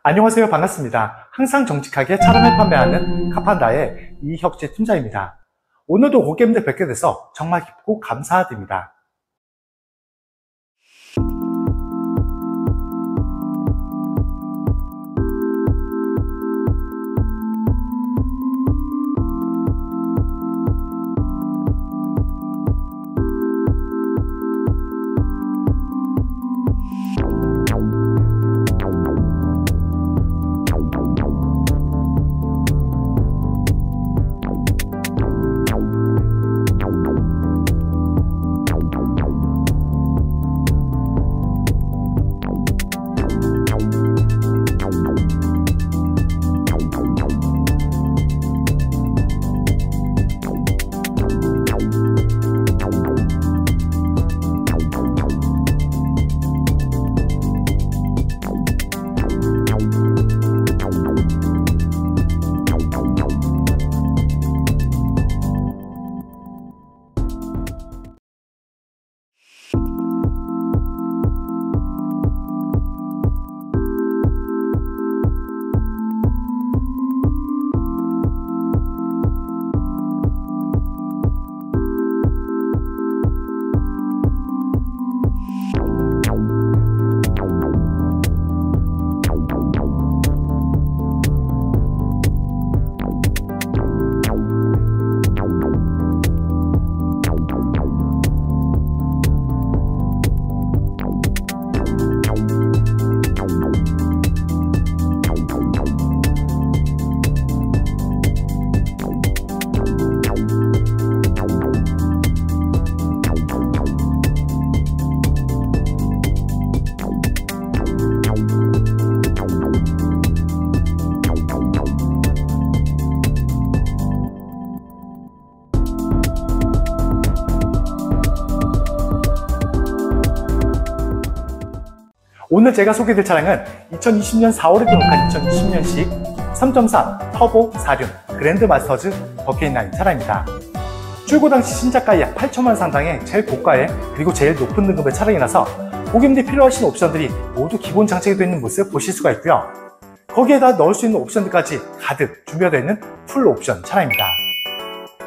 안녕하세요. 반갑습니다. 항상 정직하게 차량을 판매하는 카판다의 이혁재 팀장입니다. 오늘도 고객님들 뵙게 돼서 정말 기쁘고 감사드립니다. 오늘 제가 소개해드릴 차량은 2020년 4월에 등록한 2020년식 3.3 터보 4륜 그랜드 마스터즈 버킷라인 차량입니다. 출고 당시 신차가 약 8천만 상당의 제일 고가의 그리고 제일 높은 등급의 차량이라서 고객님들이 필요하신 옵션들이 모두 기본 장착이 되어 있는 모습 보실 수가 있고요. 거기에다 넣을 수 있는 옵션들까지 가득 준비가 되어 있는 풀 옵션 차량입니다.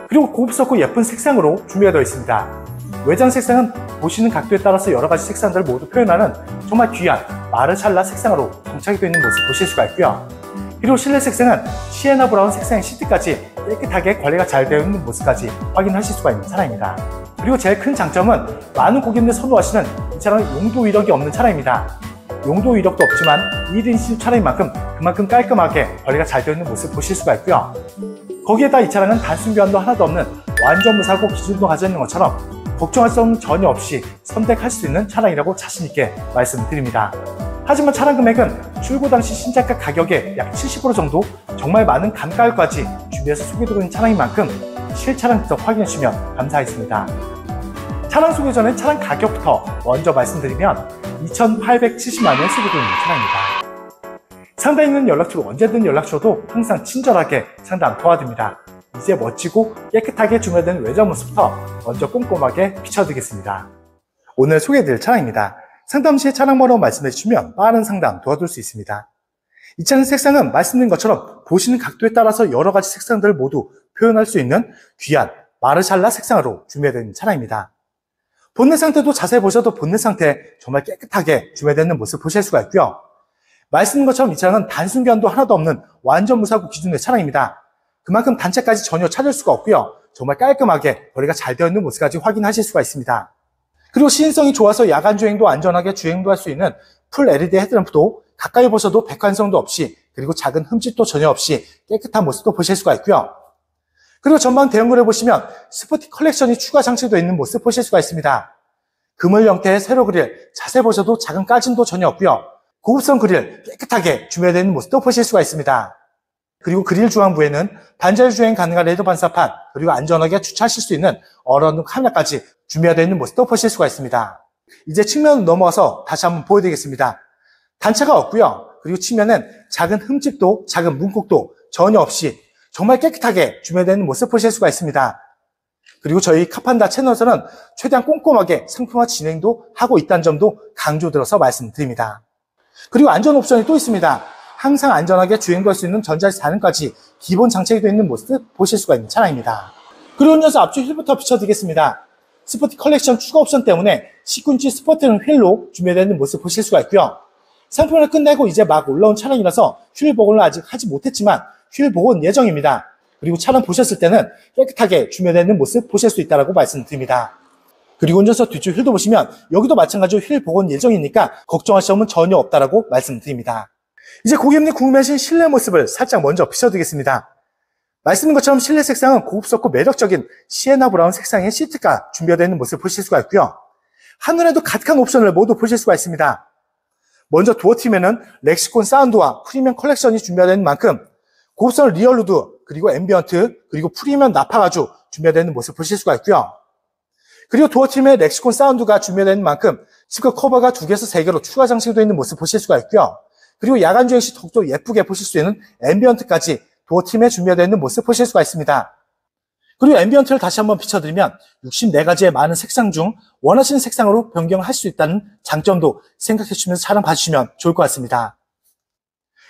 그리고 고급스럽고 예쁜 색상으로 준비가 되어 있습니다. 외장 색상은 보시는 각도에 따라서 여러가지 색상들을 모두 표현하는 정말 귀한 마르샬라 색상으로 장착이 되어 있는 모습 보실 수가 있고요. 그리고 실내 색상은 시에나 브라운 색상의 시트까지 깨끗하게 관리가 잘 되어 있는 모습까지 확인하실 수가 있는 차량입니다. 그리고 제일 큰 장점은 많은 고객님들 선호하시는 이 차량은 용도 이력이 없는 차량입니다. 용도 이력도 없지만 1인 시 차량인 만큼 그만큼 깔끔하게 관리가 잘 되어 있는 모습 보실 수가 있고요. 거기에다 이 차량은 단순 교환도 하나도 없는 완전 무사고 기준도 가져 있는 것처럼 걱정할 점 전혀 없이 선택할 수 있는 차량이라고 자신있게 말씀드립니다. 하지만 차량 금액은 출고 당시 신차가 가격의 약 70% 정도 정말 많은 감가율까지 준비해서 소개되고 있는 차량인 만큼 실차량 직접 확인해 주시면 감사하겠습니다. 차량 소개 전에 차량 가격부터 먼저 말씀드리면 2,870만 원에 소개되고 있는 차량입니다. 상단에 있는 연락처로 언제든 연락 주셔도 항상 친절하게 상담 도와드립니다. 이제 멋지고 깨끗하게 준비된 외장 모습부터 먼저 꼼꼼하게 비춰드리겠습니다. 오늘 소개해드릴 차량입니다. 상담 시에 차량 번호 말씀해 주시면 빠른 상담 도와줄 수 있습니다. 이 차량 색상은 말씀드린 것처럼 보시는 각도에 따라서 여러가지 색상들을 모두 표현할 수 있는 귀한 마르샬라 색상으로 준비되어 있는 차량입니다. 본넷 상태도 자세히 보셔도 본넷 상태 정말 깨끗하게 준비되어 있는 모습 보실 수가 있고요. 말씀드린 것처럼 이 차량은 단순 교환도 하나도 없는 완전 무사고 기준의 차량입니다. 그만큼 단차까지 전혀 찾을 수가 없고요. 정말 깔끔하게 거리가 잘 되어 있는 모습까지 확인하실 수가 있습니다. 그리고 시인성이 좋아서 야간 주행도 안전하게 주행도 할 수 있는 풀 LED 헤드램프도 가까이 보셔도 백환성도 없이 그리고 작은 흠집도 전혀 없이 깨끗한 모습도 보실 수가 있고요. 그리고 전방 대형그릴 보시면 스포티 컬렉션이 추가 장치되어 있는 모습 보실 수가 있습니다. 그물 형태의 세로 그릴 자세히 보셔도 작은 까짐도 전혀 없고요. 고급스러운 그릴 깨끗하게 준비되어 있는 모습도 보실 수가 있습니다. 그리고 그릴 중앙부에는 반자율 주행 가능한 레드 반사판, 그리고 안전하게 주차하실 수 있는 얼어놓은 카메라까지 준비가 되어 있는 모습도 보실 수가 있습니다. 이제 측면으로 넘어가서 다시 한번 보여드리겠습니다. 단차가 없고요. 그리고 측면은 작은 흠집도 작은 문콕도 전혀 없이 정말 깨끗하게 준비되어 있는 모습 보실 수가 있습니다. 그리고 저희 카판다 채널에서는 최대한 꼼꼼하게 상품화 진행도 하고 있다는 점도 강조 들어서 말씀드립니다. 그리고 안전 옵션이 또 있습니다. 항상 안전하게 주행도 할 수 있는 전자식 4능까지 기본 장착이 되어 있는 모습 보실 수가 있는 차량입니다. 그리고 이어서 앞쪽 휠부터 비춰드리겠습니다. 스포티 컬렉션 추가 옵션 때문에 19인치 스포티는 휠로 준비되어 있는 모습 보실 수가 있고요. 상품을 끝내고 이제 막 올라온 차량이라서 휠 복원을 아직 하지 못했지만 휠 복원 예정입니다. 그리고 차량 보셨을 때는 깨끗하게 준비되어 있는 모습 보실 수 있다고 말씀드립니다. 그리고 운전석 뒤쪽 휠도 보시면 여기도 마찬가지로 휠 복원 예정이니까 걱정하실 점은 전혀 없다고 말씀드립니다. 이제 고객님이 궁금해하신 실내 모습을 살짝 먼저 비춰드리겠습니다. 말씀드린 것처럼 실내 색상은 고급스럽고 매력적인 시에나 브라운 색상의 시트가 준비되어 있는 모습을 보실 수가 있고요. 하늘에도 가득한 옵션을 모두 보실 수가 있습니다. 먼저 도어팀에는 렉시콘 사운드와 프리미엄 컬렉션이 준비되어 있는 만큼 고급스러운 리얼루드, 그리고 앰비언트, 그리고 프리미엄 나파가주 준비되어 있는 모습을 보실 수가 있고요. 그리고 도어팀에 렉시콘 사운드가 준비되어 있는 만큼 스피커 커버가 2개에서 3개로 추가 장식되어 있는 모습을 보실 수가 있고요. 그리고 야간 주행 시 더욱더 예쁘게 보실 수 있는 앰비언트까지 도어팀에 준비되어 있는 모습 보실 수가 있습니다. 그리고 앰비언트를 다시 한번 비춰드리면 64가지의 많은 색상 중 원하시는 색상으로 변경할 수 있다는 장점도 생각해 주시면서 차량 봐주시면 좋을 것 같습니다.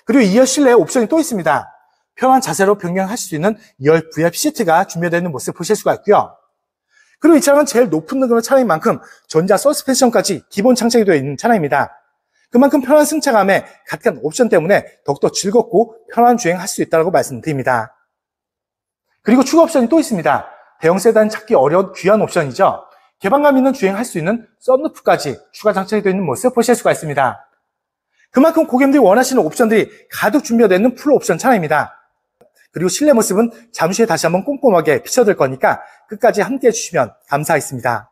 그리고 2열 실내에 옵션이 또 있습니다. 편한 자세로 변경할 수 있는 2열 VIP 시트가 준비되어 있는 모습 보실 수가 있고요. 그리고 이 차량은 제일 높은 등급의 차량인 만큼 전자 서스펜션까지 기본 장착이 되어 있는 차량입니다. 그만큼 편한 승차감에 가득한 옵션 때문에 더욱더 즐겁고 편한 주행할 수 있다고 말씀드립니다. 그리고 추가 옵션이 또 있습니다. 대형 세단 찾기 어려운 귀한 옵션이죠. 개방감 있는 주행할 수 있는 썬루프까지 추가 장착이 되어 있는 모습 보실 수가 있습니다. 그만큼 고객님들이 원하시는 옵션들이 가득 준비되어 있는 풀 옵션 차량입니다. 그리고 실내 모습은 잠시 후에 다시 한번 꼼꼼하게 비춰드릴 거니까 끝까지 함께 해주시면 감사하겠습니다.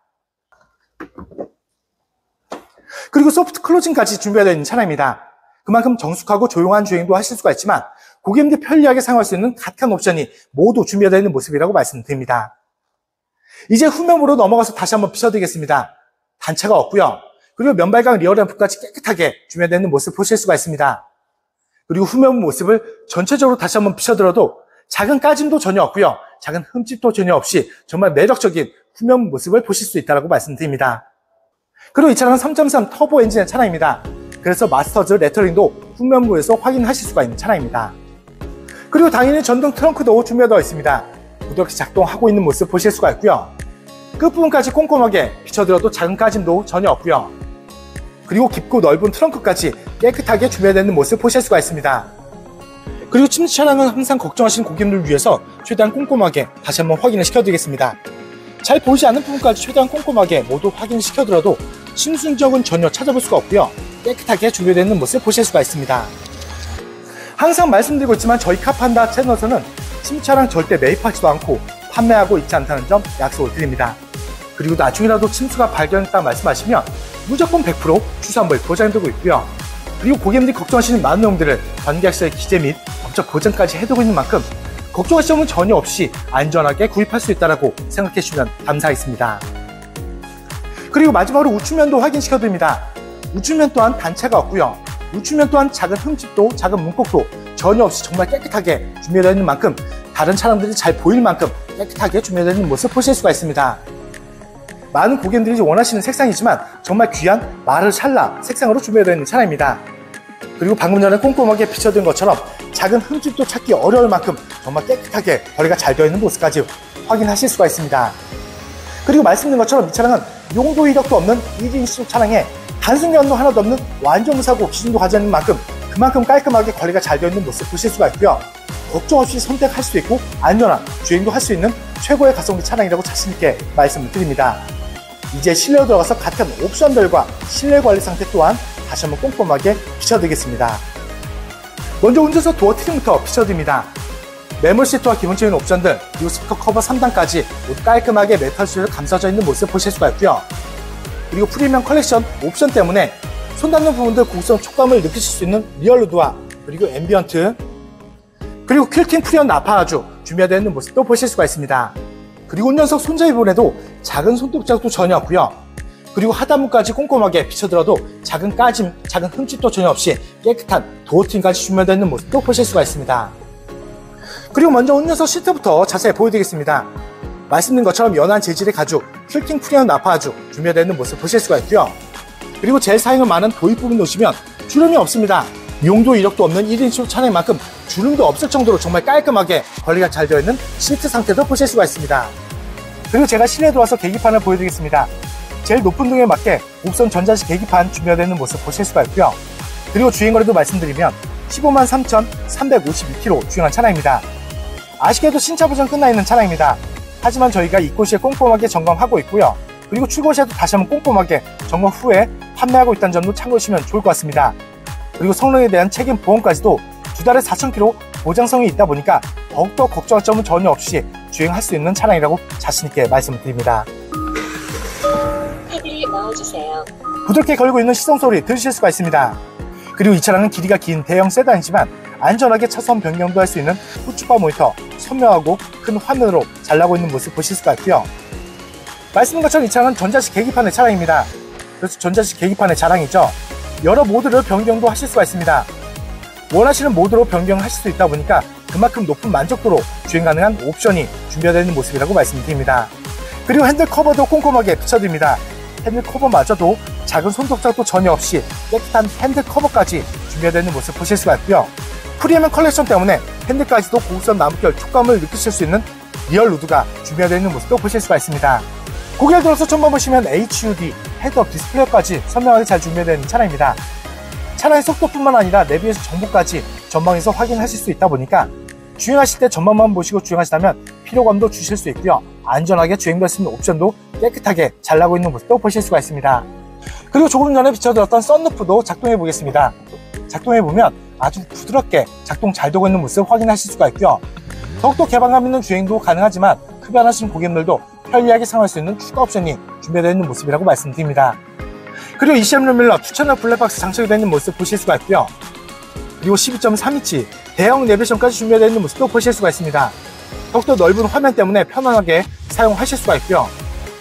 그리고 소프트 클로징까지 준비되어 있는 차량입니다. 그만큼 정숙하고 조용한 주행도 하실 수가 있지만 고객님들이 편리하게 사용할 수 있는 가득한 옵션이 모두 준비되어 있는 모습이라고 말씀드립니다. 이제 후면부로 넘어가서 다시 한번 비춰드리겠습니다. 단차가 없고요. 그리고 면발광 리어램프까지 깨끗하게 준비되어 있는 모습 보실 수가 있습니다. 그리고 후면 모습을 전체적으로 다시 한번 비춰들어도 작은 까짐도 전혀 없고요. 작은 흠집도 전혀 없이 정말 매력적인 후면 모습을 보실 수 있다고 말씀드립니다. 그리고 이 차량은 3.3 터보 엔진의 차량입니다. 그래서 마스터즈 레터링도 후면부에서 확인하실 수가 있는 차량입니다. 그리고 당연히 전동 트렁크도 준비되어 있습니다. 부드럽게 작동하고 있는 모습 보실 수가 있고요. 끝부분까지 꼼꼼하게 비춰들어도 작은 까짐도 전혀 없고요. 그리고 깊고 넓은 트렁크까지 깨끗하게 준비되어 있는 모습 보실 수가 있습니다. 그리고 침수 차량은 항상 걱정하시는 고객님들을 위해서 최대한 꼼꼼하게 다시 한번 확인을 시켜드리겠습니다. 잘 보이지 않는 부분까지 최대한 꼼꼼하게 모두 확인을 시켜드려도 침수 흔적은 전혀 찾아볼 수가 없고요. 깨끗하게 준비되어 있는 모습 보실 수가 있습니다. 항상 말씀드리고 있지만 저희 카판다 채널에서는 침수 차량 절대 매입하지도 않고 판매하고 있지 않다는 점 약속을 드립니다. 그리고 나중이라도 침수가 발견했다 말씀하시면 무조건 100% 추수환불 보장해두고 있고요. 그리고 고객님들이 걱정하시는 많은 내용들을 관계약서의 기재 및 법적 보장까지 해두고 있는 만큼 걱정하실 점은 전혀 없이 안전하게 구입할 수 있다고 생각해 주시면 감사하겠습니다. 그리고 마지막으로 우측면도 확인시켜드립니다. 우측면 또한 단차가 없고요. 우측면 또한 작은 흠집도 작은 문콕도 전혀 없이 정말 깨끗하게 준비되어 있는 만큼 다른 차량들이 잘 보일 만큼 깨끗하게 준비되어 있는 모습 보실 수가 있습니다. 많은 고객님들이 원하시는 색상이지만 정말 귀한 마르샬라 색상으로 준비되어 있는 차량입니다. 그리고 방금 전에 꼼꼼하게 비춰드린 것처럼 작은 흠집도 찾기 어려울 만큼 정말 깨끗하게 거리가 잘 되어 있는 모습까지 확인하실 수가 있습니다. 그리고 말씀드린 것처럼 이 차량은 용도 이력도 없는 1인 시속 차량에 단순 견도 하나도 없는 완전 무사고 기준도 가지는 만큼 그만큼 깔끔하게 관리가 잘 되어 있는 모습 보실 수가 있고요. 걱정 없이 선택할 수 있고 안전한 주행도 할 수 있는 최고의 가성비 차량이라고 자신있게 말씀을 드립니다. 이제 실내로 들어가서 같은 옵션들과 실내 관리 상태 또한 다시 한번 꼼꼼하게 비춰드리겠습니다. 먼저 운전석 도어 트림부터 비춰드립니다. 매몰 시트와 기본적인 옵션들 그리고 스피커 커버 3단까지 모두 깔끔하게 메탈 실로 감싸져 있는 모습 보실 수가 있고요. 그리고 프리미엄 컬렉션 옵션 때문에 손 닿는 부분들 고급스러운 촉감을 느끼실 수 있는 리얼루드와 그리고 앰비언트 그리고 퀼팅 프리언 나파가주 준비되어 있는 모습도 보실 수가 있습니다. 그리고 운전석 손잡이 부분에도 작은 손톱 자국도 전혀 없고요. 그리고 하단부까지 꼼꼼하게 비춰들어도 작은 까짐, 작은 흠집도 전혀 없이 깨끗한 도어팀까지 준비되어 있는 모습도 보실 수가 있습니다. 그리고 먼저 운전석 시트부터 자세히 보여드리겠습니다. 말씀드린 것처럼 연한 재질의 가죽, 퀼팅 프리언 나파가주 준비되어 있는 모습 보실 수가 있고요. 그리고 제일 사용을 많은 도입 부분 놓으시면 주름이 없습니다. 용도 이력도 없는 1인칭 차량만큼 주름도 없을 정도로 정말 깔끔하게 관리가 잘 되어 있는 시트 상태도 보실 수가 있습니다. 그리고 제가 실내에 들어와서 계기판을 보여드리겠습니다. 제일 높은 등에 맞게 옵션 전자식 계기판 준비되어 있는 모습 보실 수가 있고요. 그리고 주행거리도 말씀드리면 15만 3,352km 주행한 차량입니다. 아쉽게도 신차 보정 끝나 있는 차량입니다. 하지만 저희가 입고 시에 꼼꼼하게 점검하고 있고요. 그리고 출고 시에도 다시 한번 꼼꼼하게 점검 후에 판매하고 있다는 점도 참고해 주시면 좋을 것 같습니다. 그리고 성능에 대한 책임 보험까지도 2달에 4,000km 보장성이 있다 보니까 더욱더 걱정할 점은 전혀 없이 주행할 수 있는 차량이라고 자신있게 말씀드립니다. 카드를 넣어주세요. 부드럽게 걸리고 있는 시동 소리 들으실 수가 있습니다. 그리고 이 차량은 길이가 긴 대형 세단이지만 안전하게 차선 변경도 할 수 있는 후추바 모니터, 선명하고 큰 화면으로 잘 나오고 있는 모습 보실 수가 있고요. 말씀드린 것처럼 이 차량은 전자식 계기판의 차량입니다. 그래서 전자식 계기판의 자랑이죠. 여러 모드를 변경도 하실 수가 있습니다. 원하시는 모드로 변경하실 수 있다 보니까 그만큼 높은 만족도로 주행 가능한 옵션이 준비되어 있는 모습이라고 말씀드립니다. 그리고 핸들 커버도 꼼꼼하게 붙여드립니다. 핸들 커버마저도 작은 손톱작도 전혀 없이 깨끗한 핸들 커버까지 준비되어 있는 모습 보실 수가 있고요. 프리미엄 컬렉션 때문에 핸들까지도 고급스러운 나무결 촉감을 느끼실 수 있는 리얼 우드가 준비되어 있는 모습도 보실 수가 있습니다. 고개를 들어서 전방 보시면 HUD, 헤드업 디스플레이까지 선명하게 잘 준비되어 있는 차량입니다. 차량의 속도뿐만 아니라 내비에서 정보까지 전방에서 확인하실 수 있다 보니까 주행하실 때 전방만 보시고 주행하시다면 피로감도 주실 수 있고요. 안전하게 주행도 할 수 있는 옵션도 깨끗하게 잘 나고 있는 모습도 보실 수가 있습니다. 그리고 조금 전에 비춰드렸던 썬루프도 작동해 보겠습니다. 작동해 보면 아주 부드럽게 작동 잘 되고 있는 모습 확인하실 수가 있고요. 더욱더 개방감 있는 주행도 가능하지만 흡연하신 고객님들도 편리하게 사용할 수 있는 추가 옵션이 준비되어 있는 모습이라고 말씀드립니다. 그리고 ECM 룸밀러 2채널 블랙박스 장착이 되어 있는 모습 보실 수가 있고요. 그리고 12.3인치 대형 내비게이션까지 준비되어 있는 모습도 보실 수가 있습니다. 더욱더 넓은 화면 때문에 편안하게 사용하실 수가 있고요.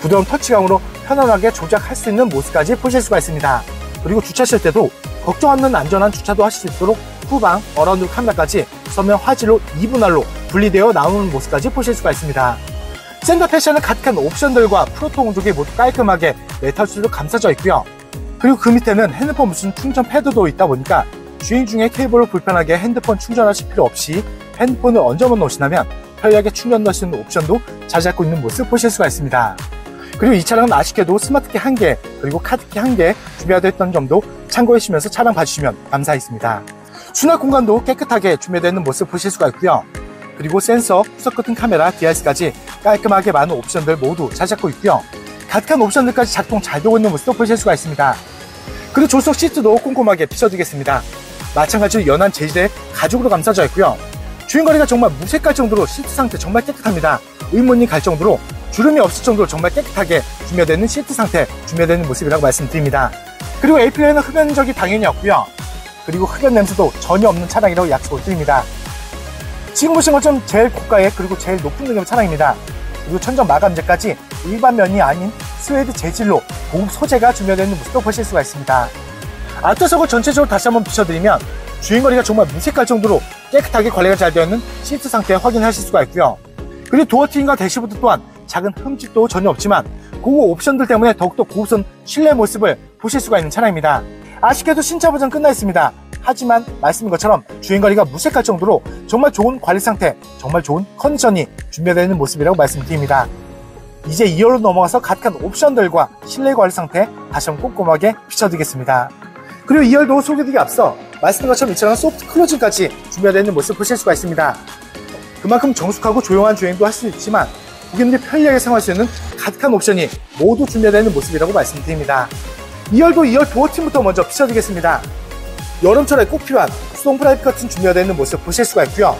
부드러운 터치감으로 편안하게 조작할 수 있는 모습까지 보실 수가 있습니다. 그리고 주차하실 때도 걱정 없는 안전한 주차도 하실 수 있도록 후방, 어라운드 카메라까지 선명 화질로 2분할로 분리되어 나오는 모습까지 보실 수가 있습니다. 센터 패션은 가득한 옵션들과 프로토 공조기 모두 깔끔하게 메탈줄로 감싸져 있고요. 그리고 그 밑에는 핸드폰 무슨 충전 패드도 있다 보니까 주행 중에 케이블을 불편하게 핸드폰 충전하실 필요 없이 핸드폰을 얹어만 놓으시다면 편리하게 충전도 할 수 있는 옵션도 잘 잡고 있는 모습 보실 수가 있습니다. 그리고 이 차량은 아쉽게도 스마트키 1개 그리고 카드키 1개 준비되어 있던 점도 참고해 주시면서 차량 봐주시면 감사하겠습니다. 수납 공간도 깨끗하게 준비되어 있는 모습 보실 수가 있고요. 그리고 센서, 후석 커튼 카메라, DRS까지 깔끔하게 많은 옵션들 모두 잘 잡고 있고요. 가득한 옵션들까지 작동 잘 되고 있는 모습도 보실 수가 있습니다. 그리고 조수석 시트도 꼼꼼하게 비춰드리겠습니다. 마찬가지로 연한 재질의 가죽으로 감싸져 있고요. 주행거리가 정말 무색할 정도로 시트 상태 정말 깨끗합니다. 의문이 갈 정도로 주름이 없을 정도로 정말 깨끗하게 준비되어 있는 시트 상태 준비되어 있는 모습이라고 말씀드립니다. 그리고 A필러에는 흡연 흔적이 당연히 없고요. 그리고 흡연 냄새도 전혀 없는 차량이라고 약속을 드립니다. 지금 보신 것처럼 제일 고가의 그리고 제일 높은 등급 차량입니다. 그리고 천정 마감재까지 일반 면이 아닌 스웨이드 재질로 고급 소재가 준비되어 있는 모습도 보실 수가 있습니다. 앞좌석을 전체적으로 다시 한번 비춰드리면 주행거리가 정말 무색할 정도로 깨끗하게 관리가 잘 되어 있는 시트 상태 확인하실 수가 있고요. 그리고 도어 트림과 대시보드 또한 작은 흠집도 전혀 없지만 고급 옵션들 때문에 더욱더 고급스러운 실내 모습을 보실 수가 있는 차량입니다. 아쉽게도 신차 보정 끝나 있습니다. 하지만 말씀인 것처럼 주행거리가 무색할 정도로 정말 좋은 관리 상태, 정말 좋은 컨디션이 준비되어 있는 모습이라고 말씀드립니다. 이제 2열로 넘어가서 가득한 옵션들과 실내 관리 상태 다시 한번 꼼꼼하게 비춰드리겠습니다. 그리고 2열도 소개드리기 앞서 말씀드린 것처럼 이 차량은 소프트 클로징까지 준비되어 있는 모습 보실 수가 있습니다. 그만큼 정숙하고 조용한 주행도 할 수 있지만 고객님들이 편리하게 사용할 수 있는 가득한 옵션이 모두 준비되어 있는 모습이라고 말씀드립니다. 2열도 2열 도어팀부터 먼저 비춰드리겠습니다. 여름철에 꼭 필요한 수동 프라이빗 커튼 준비되어 있는 모습 보실 수가 있고요.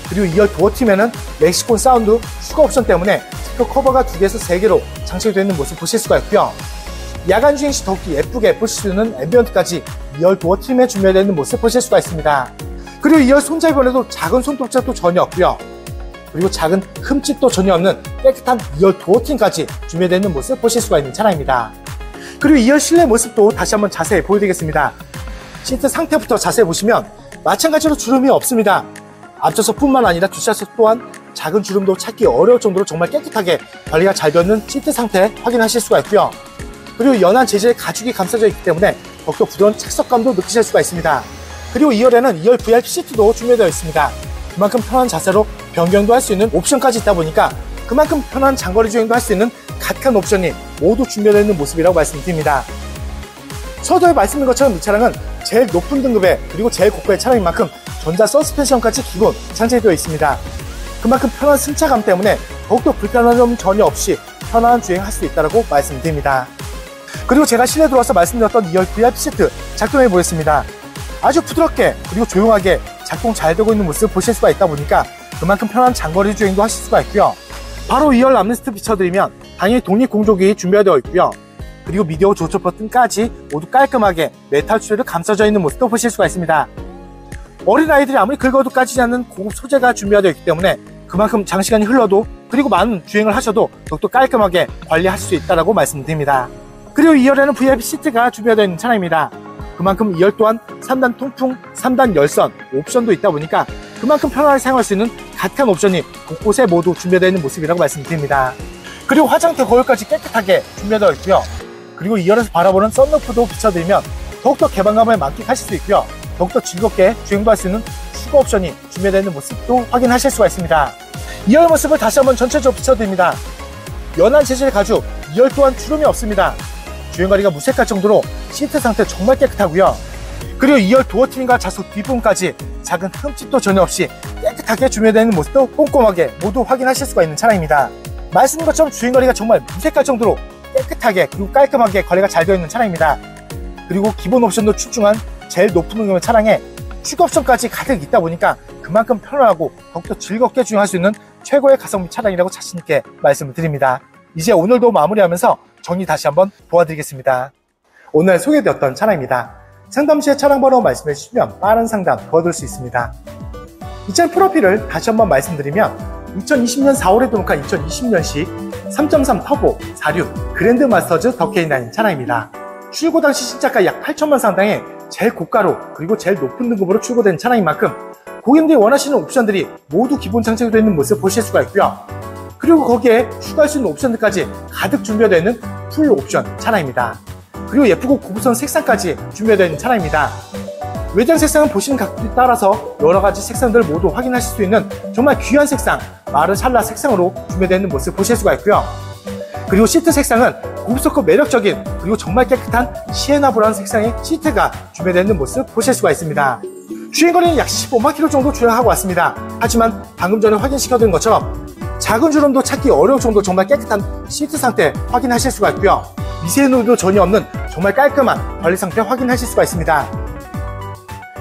그리고 2열 도어팀에는 렉시콘 사운드 추가 옵션 때문에 스피커 커버가 2개에서 3개로 장착이 되어 있는 모습 보실 수가 있고요. 야간 주행 시 더욱더 예쁘게 보실 수 있는 앰비언트까지 2열 도어팀에 준비되어 있는 모습 보실 수가 있습니다. 그리고 2열 손잡이번에도 작은 손톱잡도 전혀 없고요. 그리고 작은 흠집도 전혀 없는 깨끗한 2열 도어팀까지 준비되어 있는 모습 보실 수가 있는 차량입니다. 그리고 2열 실내 모습도 다시 한번 자세히 보여드리겠습니다. 시트 상태부터 자세히 보시면 마찬가지로 주름이 없습니다. 앞좌석뿐만 아니라 뒷좌석 또한 작은 주름도 찾기 어려울 정도로 정말 깨끗하게 관리가 잘 되어 있는 시트 상태 확인하실 수가 있고요. 그리고 연한 재질의 가죽이 감싸져 있기 때문에 더욱더 부드러운 착석감도 느끼실 수가 있습니다. 그리고 2열에는 2열 VIP 시트도 준비되어 있습니다. 그만큼 편한 자세로 변경도 할 수 있는 옵션까지 있다 보니까 그만큼 편한 장거리 주행도 할 수 있는 각한 옵션이 모두 준비되어 있는 모습이라고 말씀드립니다. 서두에 말씀드린 것처럼 이 차량은 제일 높은 등급의 그리고 제일 고가의 차량인 만큼 전자 서스펜션까지 기본 장착되어 있습니다. 그만큼 편한 승차감 때문에 더욱더 불편한 점 전혀 없이 편안한 주행할 수 있다고 말씀드립니다. 그리고 제가 실내 들어와서 말씀드렸던 2열 VIP 시트 작동해 보겠습니다. 아주 부드럽게 그리고 조용하게 작동 잘 되고 있는 모습을 보실 수가 있다 보니까 그만큼 편한 장거리 주행도 하실 수가 있고요. 바로 2열 암레스트 비춰드리면 당연히 독립 공조기 준비되어 있고요. 그리고 미디어 조절 버튼까지 모두 깔끔하게 메탈 추리로 감싸져 있는 모습도 보실 수가 있습니다. 어린아이들이 아무리 긁어도 까지지 않는 고급 소재가 준비되어 있기 때문에 그만큼 장시간이 흘러도 그리고 많은 주행을 하셔도 더욱더 깔끔하게 관리할 수 있다고 말씀드립니다. 그리고 2열에는 VIP 시트가 준비되어 있는 차량입니다. 그만큼 2열 또한 3단 통풍, 3단 열선 옵션도 있다 보니까 그만큼 편하게 사용할 수 있는 각한 옵션이 곳곳에 모두 준비되어 있는 모습이라고 말씀드립니다. 그리고 화장대 거울까지 깨끗하게 준비되어 있고요. 그리고 2열에서 바라보는 썬루프도 비춰드리면 더욱더 개방감을 만끽하실 수 있고요. 더욱더 즐겁게 주행도 할 수 있는 추가 옵션이 준비되어 있는 모습도 확인하실 수가 있습니다. 2열 모습을 다시 한번 전체적으로 비춰드립니다. 연한 재질 가죽, 2열 또한 주름이 없습니다. 주행거리가 무색할 정도로 시트 상태 정말 깨끗하고요. 그리고 2열 도어 트림과 좌석 뒷부분까지 작은 흠집도 전혀 없이 깨끗하게 준비되어 있는 모습도 꼼꼼하게 모두 확인하실 수가 있는 차량입니다. 말씀드린 것처럼 주행거리가 정말 무색할 정도로 깨끗하게 그리고 깔끔하게 관리가 잘 되어 있는 차량입니다. 그리고 기본 옵션도 출중한 제일 높은 등급의 차량에 추가 옵션까지 가득 있다 보니까 그만큼 편안하고 더욱더 즐겁게 주행할 수 있는 최고의 가성비 차량이라고 자신있게 말씀을 드립니다. 이제 오늘도 마무리하면서 정리 다시 한번 도와드리겠습니다. 오늘 소개되었던 차량입니다. 상담 시에 차량 번호 말씀해 주시면 빠른 상담 도와드릴 수 있습니다. 이 차량 프로필을 다시 한번 말씀드리면 2020년 4월에 등록한 2020년식 3.3 터보 4륜 그랜드 마스터즈 더 K9 차량입니다. 출고 당시 신차가 약 8천만 상당의 제일 고가로 그리고 제일 높은 등급으로 출고된 차량인 만큼 고객님들이 원하시는 옵션들이 모두 기본 장착되어 있는 모습을 보실 수가 있고요. 그리고 거기에 추가할 수 있는 옵션들까지 가득 준비되어 있는 풀 옵션 차량입니다. 그리고 예쁘고 고급스러운 색상까지 준비되어 있는 차량입니다. 외장 색상은 보시는 각도에 따라서 여러가지 색상들을 모두 확인하실 수 있는 정말 귀한 색상 마른 샬라 색상으로 준비되어 있는 모습을 보실 수가 있고요. 그리고 시트 색상은 고급스럽고 매력적인 그리고 정말 깨끗한 시에나 브라운 색상의 시트가 준비되어 있는 모습 보실 수가 있습니다. 주행거리는 약 15만 km 정도 주행하고 왔습니다. 하지만 방금 전에 확인시켜드린 것처럼 작은 주름도 찾기 어려울 정도 정말 깨끗한 시트 상태 확인하실 수가 있고요. 미세 누유도 전혀 없는 정말 깔끔한 관리 상태 확인하실 수가 있습니다.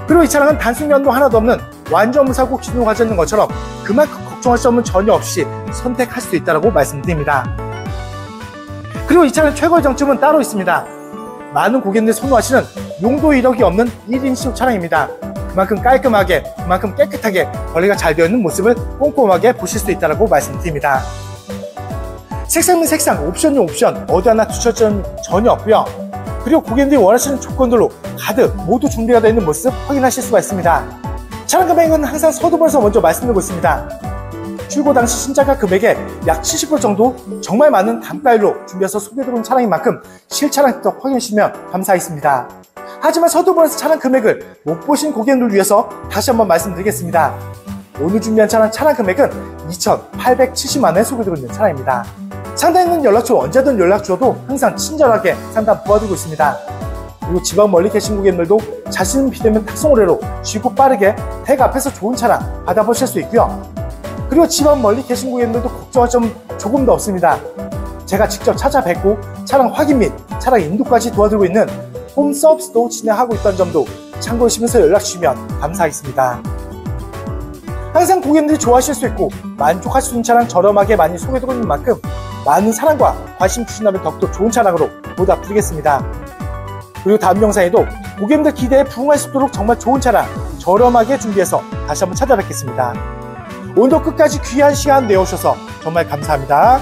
그리고 이 차량은 단순 연도 하나도 없는 완전 무사고 기능을 가지고 있는 것처럼 그만큼 걱정할 점은 전혀 없이 선택할 수 있다고 말씀드립니다. 그리고 이 차량 최고의 장점은 따로 있습니다. 많은 고객님들이 선호하시는 용도 이력이 없는 1인용 차량입니다. 그만큼 깔끔하게, 그만큼 깨끗하게 관리가 잘 되어 있는 모습을 꼼꼼하게 보실 수 있다고 말씀드립니다. 색상은 색상, 옵션은 옵션, 어디 하나 뒤처진 점이 전혀 없고요. 그리고 고객님들이 원하시는 조건들로 가득 모두 준비가 되어 있는 모습 확인하실 수가 있습니다. 차량 금액은 항상 서두번에서 먼저 말씀드리고 있습니다. 출고 당시 신차가 금액의 약 70% 정도 정말 많은 단가율로 준비해서 소개해드린 차량인 만큼 실차량 더 확인해주시면 감사하겠습니다. 하지만 서두번에서 차량 금액을 못 보신 고객님들 위해서 다시 한번 말씀드리겠습니다. 오늘 준비한 차량 금액은 2,870만원에 소개해드리는 차량입니다. 상단에 있는 연락처 언제든 연락 주어도 항상 친절하게 상담 도와드리고 있습니다. 그리고 지방 멀리 계신 고객님들도 자신 비대면 탁송 의뢰로 쉽고 빠르게 댁 앞에서 좋은 차량 받아보실 수 있고요. 그리고 지방 멀리 계신 고객님들도 걱정할 점 조금 더 없습니다. 제가 직접 찾아뵙고 차량 확인 및 차량 인도까지 도와드리고 있는 홈 서비스도 진행하고 있다는 점도 참고해 주시면서 연락 주시면 감사하겠습니다. 항상 고객님들이 좋아하실 수 있고 만족할 수 있는 차량 저렴하게 많이 소개해드리고 있는 만큼 많은 사랑과 관심 주신다면 더욱더 좋은 차량으로 보답드리겠습니다. 그리고 다음 영상에도 고객님들 기대에 부응할 수 있도록 정말 좋은 차량 저렴하게 준비해서 다시 한번 찾아뵙겠습니다. 오늘도 끝까지 귀한 시간 내어주셔서 정말 감사합니다.